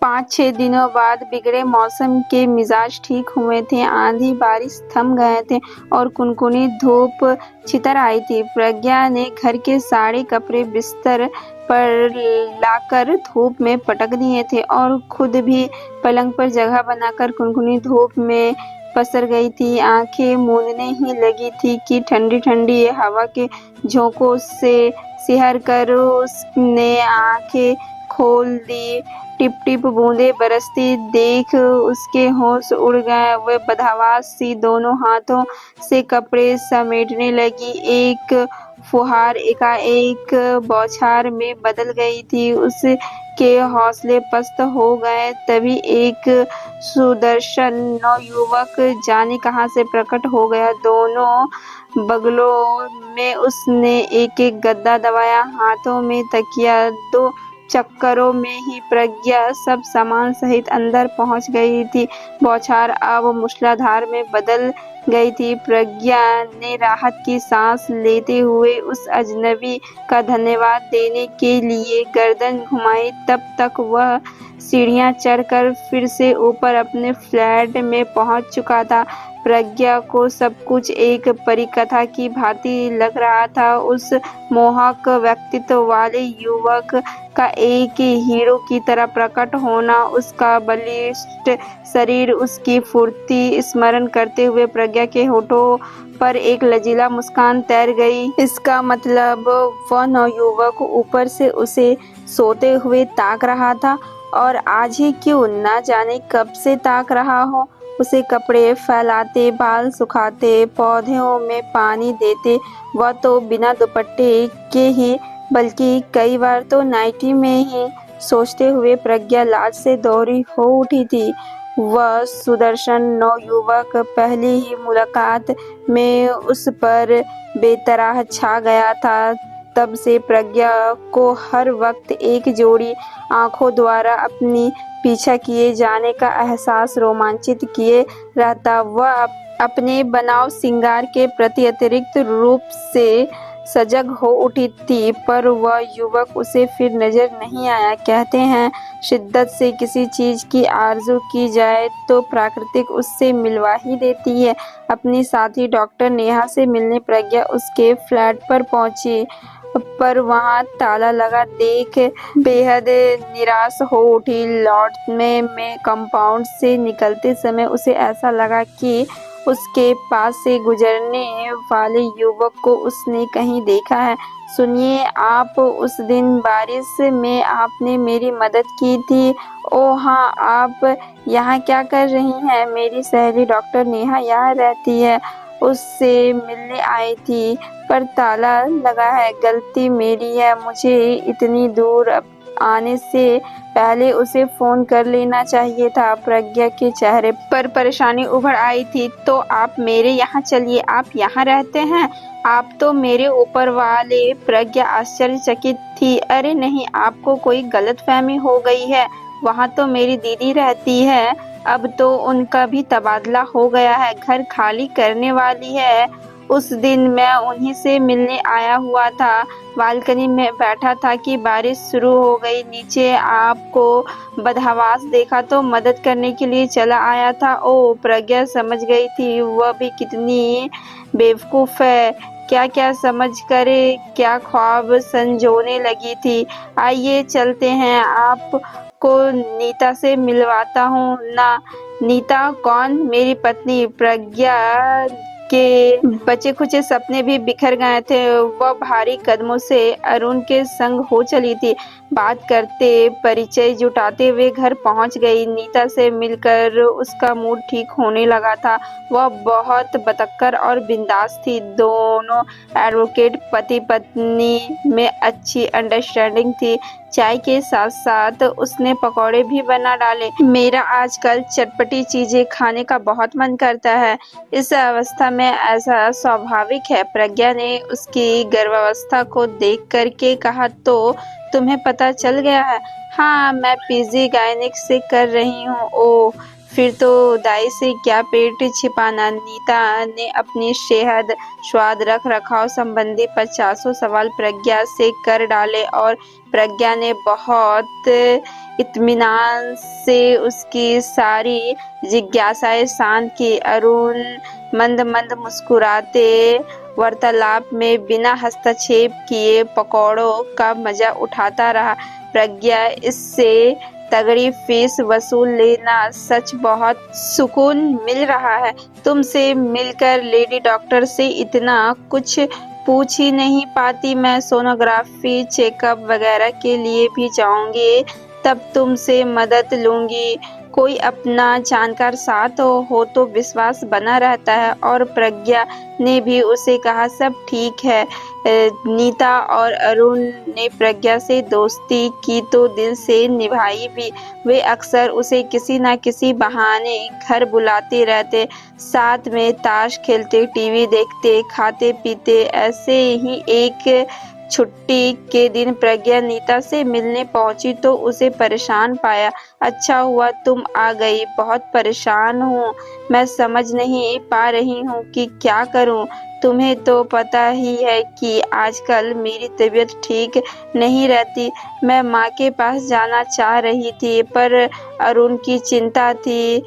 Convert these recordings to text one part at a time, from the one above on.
5-6 दिनों बाद बिगड़े मौसम के मिजाज ठीक हुए थे। आंधी बारिश थम गए थे और कुनकुनी धूप छितर आई थी। प्रज्ञा ने घर के सारे कपड़े बिस्तर पर लाकर धूप में पटक दिए थे और खुद भी पलंग पर जगह बनाकर कुनकुनी धूप में पसर गई थी। आंखें मूंदने ही लगी थी कि ठंडी ठंडी हवा के झोंकों से सिहर कर उसने आंखें खोल दी। टिप टिप बूंदें बरसती देख उसके होश उड़ गए। वह बदहवास सी दोनों हाथों से कपड़े समेटने लगी। एक फुहार एकाएक बौछार में बदल गई थी। उसके हौसले पस्त हो गए। तभी एक सुदर्शन नवयुवक जाने कहाँ से प्रकट हो गया। दोनों बगलों में उसने एक एक गद्दा दबाया, हाथों में तकिया। 2 चक्करों में ही प्रज्ञा सब सामान सहित अंदर पहुंच गई थी। बौछार अब मूसलाधार में बदल गई थी। प्रज्ञा ने राहत की सांस लेते हुए उस अजनबी का धन्यवाद देने के लिए गर्दन घुमाई। तब तक वह सीढ़ियां चढ़कर फिर से ऊपर अपने फ्लैट में पहुंच चुका था। प्रज्ञा को सब कुछ एक परिकथा की भांति लग रहा था। उस मोहक व्यक्तित्व वाले युवक का एक हीरो की तरह प्रकट होना, उसका बलिष्ठ शरीर, उसकी फुर्ती स्मरण करते हुए प्रज्ञा के होठों पर एक लजीला मुस्कान तैर गई। इसका मतलब वह नवयुवक ऊपर से उसे सोते हुए ताक रहा था और आज ही क्यों, न जाने कब से ताक रहा हो। उसे कपड़े फैलाते, बाल सुखाते, पौधों में पानी देते, वह तो बिना दुपट्टे के ही बल्कि कई बार तो नाइटी में ही सोचते हुए प्रज्ञा लाज से दोहरी हो उठी थी। वह सुदर्शन नवयुवक पहली ही मुलाकात में उस पर बेतरह छा गया था। तब से प्रज्ञा को हर वक्त एक जोड़ी आंखों द्वारा अपनी पीछा किए जाने का एहसास रोमांचित किए रहता। वह अपने बनाव श्रृंगार के प्रति अतिरिक्त रूप से सजग हो उठी थी, पर वह युवक उसे फिर नजर नहीं आया। कहते हैं, शिद्दत से किसी चीज की आरजू की जाए तो प्रकृति उससे मिलवा ही देती है। अपनी साथी डॉक्टर नेहा से मिलने प्रज्ञा उसके फ्लैट पर पहुंची, पर वहां ताला लगा देख बेहद निराश हो उठी। लौटने में कंपाउंड से निकलते समय उसे ऐसा लगा कि उसके पास से गुजरने वाले युवक को उसने कहीं देखा है। सुनिए, आप उस दिन बारिश में आपने मेरी मदद की थी। ओह हाँ, आप यहाँ क्या कर रही हैं? मेरी सहेली डॉक्टर नेहा यहाँ रहती है, उससे मिलने आई थी, पर ताला लगा है। गलती मेरी है, मुझे इतनी दूर आने से पहले उसे फोन कर लेना चाहिए था। प्रज्ञा के चेहरे पर परेशानी उभर आई थी। तो आप मेरे यहाँ चलिए, आप यहाँ रहते हैं? आप तो मेरे ऊपर वाले। प्रज्ञा आश्चर्यचकित थी। अरे नहीं, आपको कोई गलतफहमी हो गई है। वहाँ तो मेरी दीदी रहती है, अब तो उनका भी तबादला हो गया है, घर खाली करने वाली है। उस दिन मैं उन्हीं से मिलने आया हुआ था, बालकनी में बैठा था कि बारिश शुरू हो गई। नीचे आपको बदहवास देखा तो मदद करने के लिए चला आया था। ओह, प्रज्ञा समझ गई थी वह भी कितनी बेवकूफ है। क्या क्या समझ कर क्या ख्वाब संजोने लगी थी। आइए चलते हैं, आपको नीता से मिलवाता हूँ। ना, नीता कौन? मेरी पत्नी। प्रज्ञा के बचे खुचे सपने भी बिखर गए थे। वह भारी कदमों से अरुण के संग हो चली थी। बात करते, परिचय जुटाते हुए घर पहुंच गई। नीता से मिलकर उसका मूड ठीक होने लगा था। वह बहुत बतक्कर और बिंदास थी। दोनों एडवोकेट पति पत्नी में अच्छी अंडरस्टैंडिंग थी। चाय के साथ साथ उसने पकौड़े भी बना डाले। मेरा आजकल चटपटी चीजें खाने का बहुत मन करता है। इस अवस्था में ऐसा स्वाभाविक है। प्रज्ञा ने उसकी गर्भावस्था को देख करके कहा, तो तुम्हें पता चल गया है? हाँ, मैं पीजी गायनिक से कर रही हूँ। ओह, फिर तो दाई से क्या पेट छिपाना। नीता ने अपनी सेहत, स्वाद, रख रखाव संबंधी 50 सवाल प्रज्ञा से कर डाले और प्रज्ञा ने बहुत इत्मीनान से उसकी सारी जिज्ञासाएं शांत की। अरुण मंद मंद मुस्कुराते वार्तालाप में बिना हस्तक्षेप किए पकौड़ों का मजा उठाता रहा। प्रज्ञा, इससे तगड़ी फीस वसूल लेना, सच बहुत सुकून मिल रहा है। तुमसे मिलकर लेडी डॉक्टर से इतना कुछ पूछ ही नहीं पाती। मैं सोनोग्राफी चेकअप वगैरह के लिए भी जाऊंगी, तब तुमसे मदद लूंगी। कोई अपना जानकार साथ हो तो विश्वास बना रहता है। और प्रज्ञा ने भी उसे कहा, सब ठीक है। नीता और अरुण ने प्रज्ञा से दोस्ती की तो दिल से निभाई भी। वे अक्सर उसे किसी न किसी बहाने घर बुलाते रहते, साथ में ताश खेलते, टीवी देखते, खाते पीते। ऐसे ही एक छुट्टी के दिन प्रज्ञा नीता से मिलने पहुंची तो उसे परेशान पाया। अच्छा हुआ तुम आ गई, बहुत परेशान हूँ। मैं समझ नहीं पा रही हूँ कि क्या करूँ। तुम्हें तो पता ही है कि आजकल मेरी तबीयत ठीक नहीं रहती। मैं माँ के पास जाना चाह रही थी, पर अरुण की चिंता थी।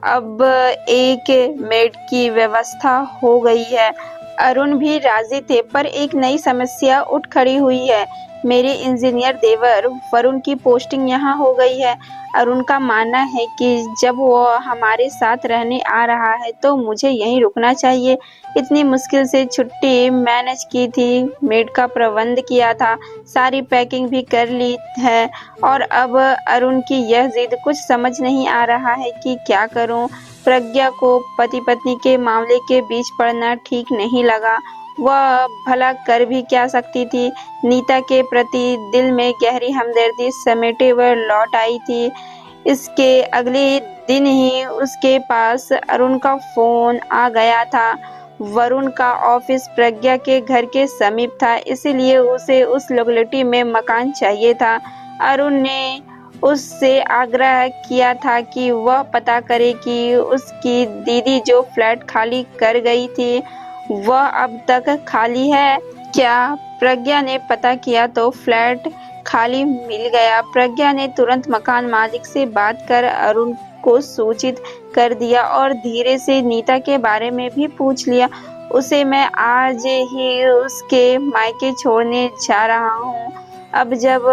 अब एक मेड की व्यवस्था हो गई है। अरुण भी राजी थे, पर एक नई समस्या उठ खड़ी हुई है। मेरे इंजीनियर देवर वरुण की पोस्टिंग यहाँ हो गई है। अरुण का मानना है कि जब वो हमारे साथ रहने आ रहा है तो मुझे यहीं रुकना चाहिए। इतनी मुश्किल से छुट्टी मैनेज की थी, मेड का प्रबंध किया था, सारी पैकिंग भी कर ली है, और अब अरुण की यह जिद, कुछ समझ नहीं आ रहा है कि क्या करूं। प्रज्ञा को पति पत्नी के मामले के बीच पड़ना ठीक नहीं लगा। वह भला कर भी क्या सकती थी। नीता के प्रति दिल में गहरी हमदर्दी समेटे वह लौट आई थी। इसके अगले दिन ही उसके पास अरुण का फोन आ गया था। वरुण का ऑफिस प्रज्ञा के घर के समीप था, इसलिए उसे उस लोकेलिटी में मकान चाहिए था। अरुण ने उससे आग्रह किया था कि वह पता करे कि उसकी दीदी जो फ्लैट खाली कर गई थी, वह अब तक खाली है क्या। प्रज्ञा ने पता किया तो फ्लैट खाली मिल गया। प्रज्ञा ने तुरंत मकान मालिक से बात कर अरुण को सूचित कर दिया और धीरे से नीता के बारे में भी पूछ लिया। उसे मैं आज ही उसके मायके छोड़ने जा रहा हूँ। अब जब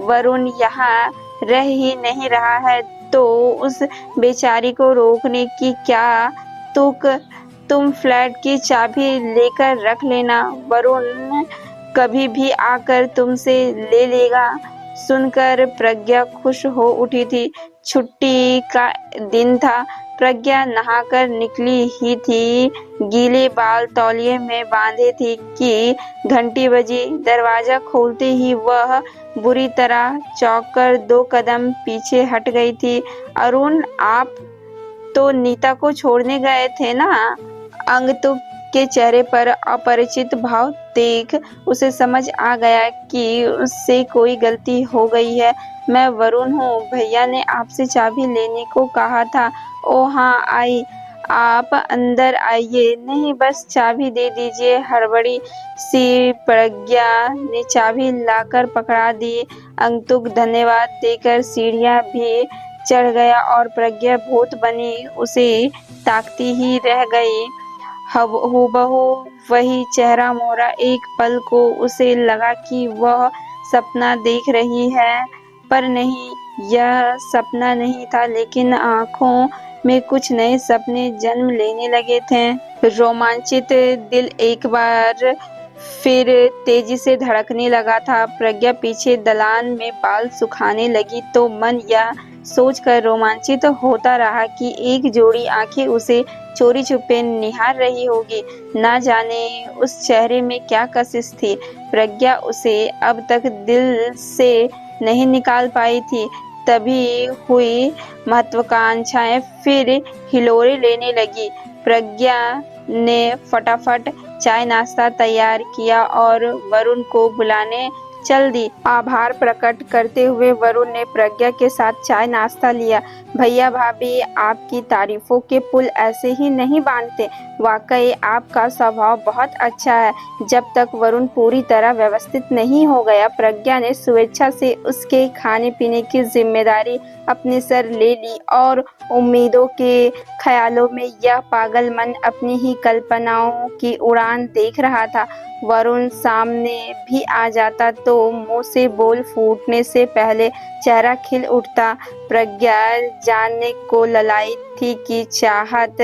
वरुण यहाँ रह ही नहीं रहा है तो उस बेचारी को रोकने की क्या तुक। तुम फ्लैट की चाबी लेकर रख लेना, वरुण कभी भी आकर तुमसे ले लेगा। सुनकर प्रज्ञा खुश हो उठी थी। छुट्टी का दिन था। प्रज्ञा नहाकर निकली ही थी, गीले बाल तौलिए में बांधे थी कि घंटी बजी। दरवाजा खोलते ही वह बुरी तरह चौंक कर 2 कदम पीछे हट गई थी। अरुण, आप तो नीता को छोड़ने गए थे ना। अंगतुक के चेहरे पर अपरिचित भाव देख उसे समझ आ गया कि उससे कोई गलती हो गई है। मैं वरुण हूँ, भैया ने आपसे चाबी लेने को कहा था। ओ हाँ, आई। आप अंदर आइए। नहीं, बस चाबी दे दीजिए। हड़बड़ी सी प्रज्ञा ने चाबी लाकर पकड़ा दी। अंगतुक धन्यवाद देकर सीढ़ियां भी चढ़ गया और प्रज्ञा भूत बनी उसे ताकती ही रह गई। हूबहू वही चेहरा मोहरा। एक पल को उसे लगा कि वह सपना देख रही है, पर नहीं, यह सपना नहीं था, लेकिन आंखों में कुछ नए सपने जन्म लेने लगे थे। रोमांचित दिल एक बार फिर तेजी से धड़कने लगा था। प्रज्ञा पीछे दलान में बाल सुखाने लगी तो मन यह सोचकर रोमांचित होता रहा कि एक जोड़ी आंखें उसे चोरी छुपे निहार रही होगी। ना जाने उस चेहरे में क्या कशिश थी। प्रज्ञा उसे अब तक दिल से नहीं निकाल पाई थी। तभी हुई महत्वाकांक्षाएं फिर हिलोरे लेने लगी। प्रज्ञा ने फटाफट चाय नाश्ता तैयार किया और वरुण को बुलाने चल दी। आभार प्रकट करते हुए वरुण ने प्रज्ञा के साथ चाय नाश्ता लिया। भैया भाभी आपकी तारीफों के पुल ऐसे ही नहीं बांधते। वाकई आपका स्वभाव बहुत अच्छा है। जब तक वरुण पूरी तरह व्यवस्थित नहीं हो गया, प्रज्ञा ने स्वेच्छा से उसके खाने पीने की जिम्मेदारी अपने सर ले ली और उम्मीदों के ख्यालों में यह पागल मन अपनी ही कल्पनाओं की उड़ान देख रहा था। वरुण सामने भी आ जाता तो मुंह से बोल फूटने से पहले चेहरा खिल उठता। प्रज्ञा जानने को ललाई थी कि चाहत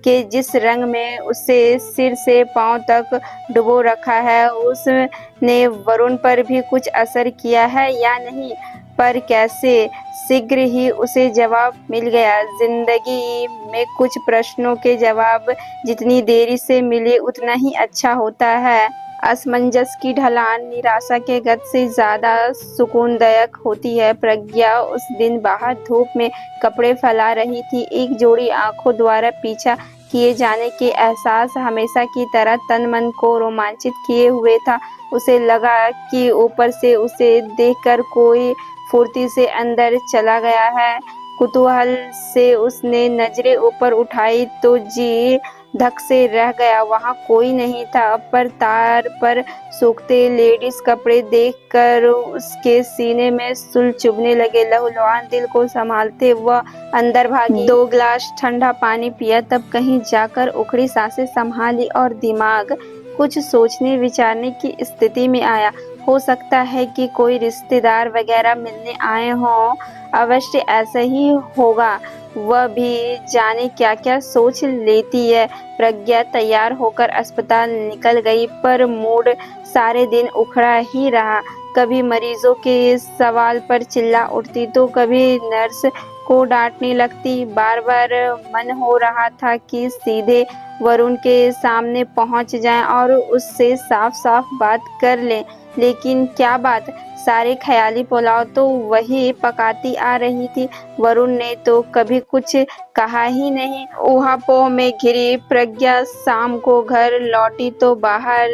के जिस रंग में उसे सिर से पांव तक डुबो रखा है, उसने वरुण पर भी कुछ असर किया है या नहीं। पर कैसे? शीघ्र ही उसे जवाब मिल गया। जिंदगी में कुछ प्रश्नों के जवाब जितनी देरी से मिले उतना ही अच्छा होता है। असमंजस की ढलान निराशा के गत से ज्यादा सुकूनदायक होती है। प्रज्ञा उस दिन बाहर धूप में कपड़े फैला रही थी। एक जोड़ी आंखों द्वारा पीछा किए जाने के एहसास हमेशा की तरह तन मन को रोमांचित किए हुए था। उसे लगा कि ऊपर से उसे देखकर कोई फुर्ती से अंदर चला गया है। कुतूहल से उसने नजरें ऊपर उठाई तो जी धक से रह गया। वहां कोई नहीं था, पर तार पर सूखते लेडीज कपड़े देखकर उसके सीने में सूल चुभने लगे। लहूलुहान दिल को संभालते वह अंदर भागी। 2 गिलास ठंडा पानी पिया, तब कहीं जाकर उखड़ी सांसें संभाली और दिमाग कुछ सोचने विचारने की स्थिति में आया। हो सकता है कि कोई रिश्तेदार वगैरह मिलने आए हों। अवश्य ऐसा ही होगा। वह भी जाने क्या क्या सोच लेती है। प्रज्ञा तैयार होकर अस्पताल निकल गई, पर मूड सारे दिन उखड़ा ही रहा। कभी मरीजों के सवाल पर चिल्ला उठती तो कभी नर्स को डांटने लगती। बार बार मन हो रहा था कि सीधे वरुण के सामने पहुंच जाएं और उससे साफ साफ बात कर लें, लेकिन क्या बात? सारे ख्याली पुलाव तो वही पकाती आ रही थी। वरुण ने तो कभी कुछ कहा ही नहीं। ऊहापोह में घिरी प्रज्ञा शाम को घर लौटी तो बाहर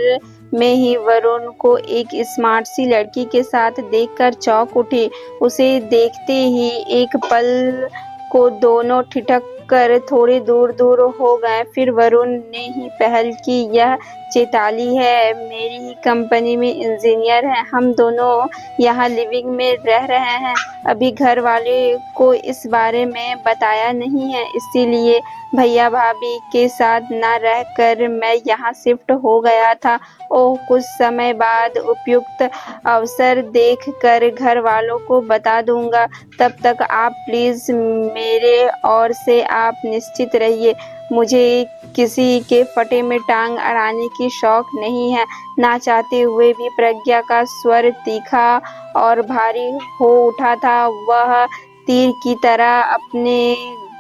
में ही वरुण को एक स्मार्ट सी लड़की के साथ देखकर चौंक उठी। उसे देखते ही एक पल को दोनों ठिठक कर थोड़ी दूर दूर हो गए। फिर वरुण ने ही पहल की, यह चैताली है, मेरी ही कंपनी में इंजीनियर है। हम दोनों यहाँ लिविंग में रह रहे हैं। अभी घर वाले को इस बारे में बताया नहीं है, इसीलिए भैया भाभी के साथ न रहकर मैं यहाँ शिफ्ट हो गया था। ओह, कुछ समय बाद उपयुक्त अवसर देख कर घर वालों को बता दूंगा। तब तक आप प्लीज मेरे ओर से आप निश्चित रहिए। मुझे किसी के फटे में टांग अड़ाने की शौक नहीं है। ना चाहते हुए भी प्रज्ञा का स्वर तीखा और भारी हो उठा था। वह तीर की तरह अपने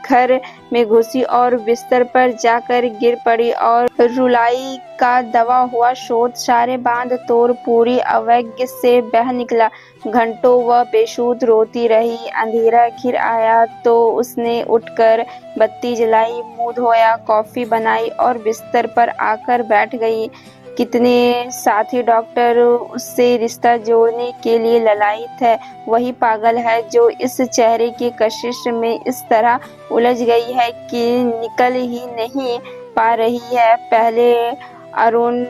घर में घुसी और बिस्तर पर जाकर गिर पड़ी और रुलाई का दबा हुआ शोध सारे बांध तोड़ पूरी अवज्ञा से बह निकला। घंटों वह बेसुध रोती रही। अंधेरा घिर आया तो उसने उठकर बत्ती जलाई, मुंह धोया, कॉफी बनाई और बिस्तर पर आकर बैठ गई। कितने साथी डॉक्टर उससे रिश्ता जोड़ने के लिए ललायित है, वही पागल है जो इस चेहरे की कशिश में इस तरह उलझ गई है कि निकल ही नहीं पा रही है। पहले अरुण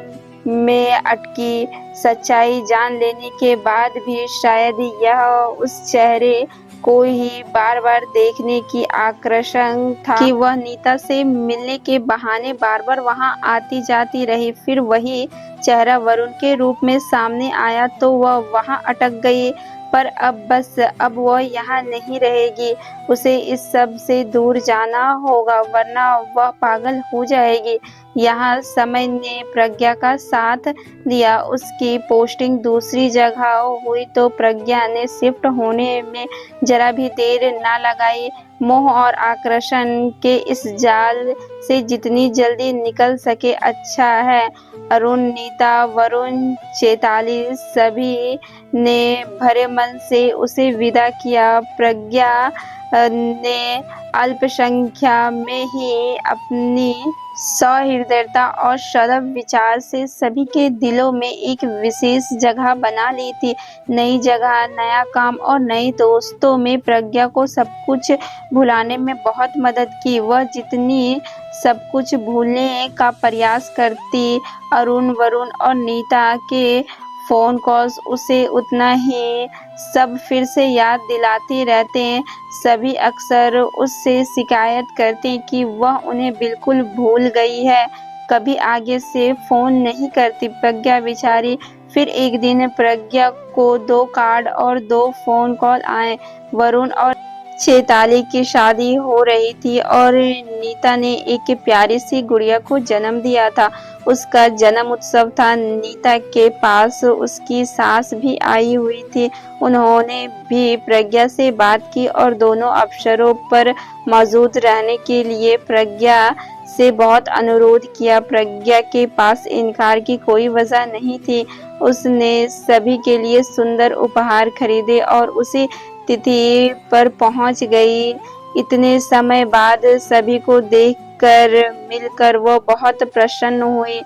में अटकी सच्चाई जान लेने के बाद भी शायद यह उस चेहरे को ही बार बार देखने की आकर्षण था कि वह नीता से मिलने के बहाने बार बार वहां आती जाती रही। फिर वही चेहरा वरुण के रूप में सामने आया तो वह वहां अटक गई। पर अब बस, अब वह यहाँ नहीं रहेगी। उसे इस सब से दूर जाना होगा, वरना वह पागल हो जाएगी। यहाँ समय ने प्रज्ञा का साथ दिया। उसकी पोस्टिंग दूसरी जगह हुई तो प्रज्ञा ने शिफ्ट होने में जरा भी देर न लगाई। मोह और आकर्षण के इस जाल से जितनी जल्दी निकल सके अच्छा है। अरुण, नीता, वरुण, चैताली सभी ने भरे मन से उसे विदा किया। प्रज्ञा ने अल्पसंख्या में ही अपनी सहृदयता और सरल विचार से सभी के दिलों में एक विशेष जगह बना ली थी। नई जगह, नया काम और नए दोस्तों में प्रज्ञा को सब कुछ भुलाने में बहुत मदद की। वह जितनी सब कुछ भूलने का प्रयास करती, वरुण और नीता के फोन कॉल्स उसे उतना ही सब फिर से याद दिलाते रहते। सभी अक्सर उससे शिकायत करते कि वह उन्हें बिल्कुल भूल गई है, कभी आगे से फोन नहीं करती प्रज्ञा बेचारी। फिर एक दिन प्रज्ञा को 2 कार्ड और 2 फोन कॉल आए। वरुण और चैताली की शादी हो रही थी और नीता ने एक प्यारी सी गुड़िया को जन्म दिया था। उसका जन्म उत्सव था। नीता के पास उसकी सास भी आई हुई थी। उन्होंने भी प्रज्ञा से बात की और दोनों अवसरों पर मौजूद रहने के लिए प्रज्ञा से बहुत अनुरोध किया। प्रज्ञा के पास इनकार की कोई वजह नहीं थी। उसने सभी के लिए सुंदर उपहार खरीदे और उसी तिथि पर पहुंच गई। इतने समय बाद सभी को देखकर मिलकर वो बहुत प्रसन्न हुई।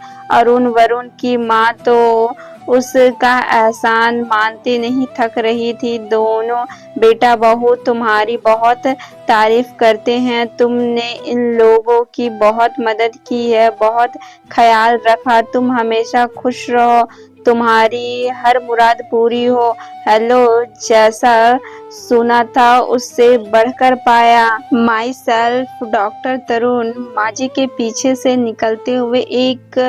वरुण की माँ तो उसका एहसान मानते नहीं थक रही थी। दोनों बेटा बहू तुम्हारी बहुत तारीफ करते हैं। तुमने इन लोगों की बहुत मदद की है, बहुत ख्याल रखा। तुम हमेशा खुश रहो, तुम्हारी हर मुराद पूरी हो। हेलो, जैसा सुना था उससे बढ़कर पाया। माई सेल्फ डॉक्टर तरुण। माजी के पीछे से निकलते हुए एक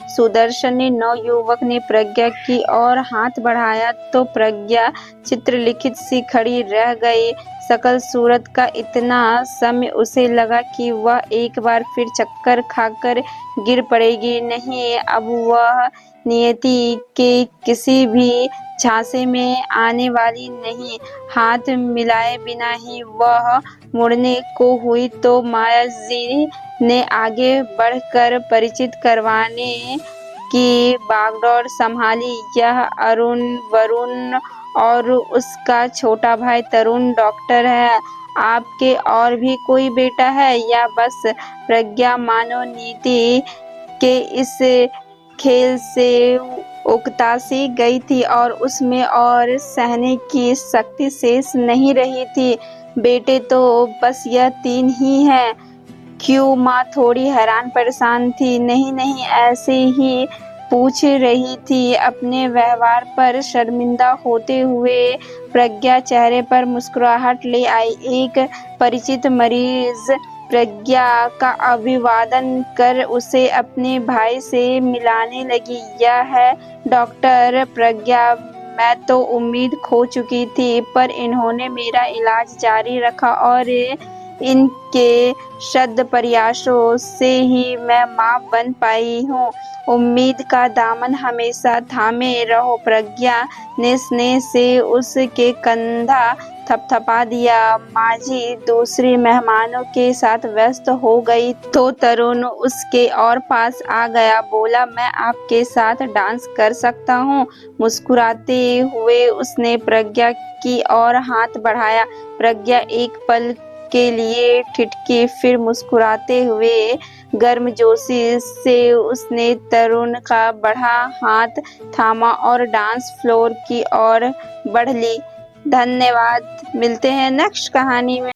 सुदर्शन नवयुवक ने प्रज्ञा की ओर हाथ बढ़ाया तो प्रज्ञा चित्रलिखित सी खड़ी रह गई। सकल सूरत का इतना समय उसे लगा कि वह एक बार फिर चक्कर खाकर गिर पड़ेगी। नहीं, अब वह नियति के किसी भी झांसे में आने वाली नहीं। हाथ मिलाए बिना ही वह मुड़ने को हुई तो माया जी ने आगे बढ़कर परिचित करवाने की बागडोर संभाली। यह वरुण और उसका छोटा भाई तरुण डॉक्टर है। आपके और भी कोई बेटा है या बस प्रज्ञा मानो नीति के इस खेल से उकता सी गई थी और उसमें और सहने की शक्ति शेष नहीं रही थी। बेटे तो बस यह 3 ही हैं। क्यों? माँ थोड़ी हैरान परेशान थी। नहीं, ऐसे ही पूछ रही थी। अपने व्यवहार पर शर्मिंदा होते हुए प्रज्ञा चेहरे पर मुस्कुराहट ले आई। एक परिचित मरीज प्रज्ञा का अभिवादन कर उसे अपने भाई से मिलाने लगी। यह है डॉक्टर प्रज्ञा। मैं तो उम्मीद खो चुकी थी, पर इन्होंने मेरा इलाज जारी रखा और इनके श्रद्ध प्रयासों से ही मैं माँ बन पाई हूँ। उम्मीद का दामन हमेशा थामे रहो। प्रज्ञा ने स्नेह से उसके कंधा थपथपा दिया। माजी दूसरे मेहमानों के साथ व्यस्त हो गई तो तरुण उसके और पास आ गया। बोला, मैं आपके साथ डांस कर सकता हूँ। मुस्कुराते हुए उसने प्रज्ञा की ओर हाथ बढ़ाया। प्रज्ञा एक पल के लिए ठिठकी, फिर मुस्कुराते हुए गर्मजोशी से उसने तरुण का बढ़ा हाथ थामा और डांस फ्लोर की ओर बढ़ ली। धन्यवाद। मिलते हैं नेक्स्ट कहानी में।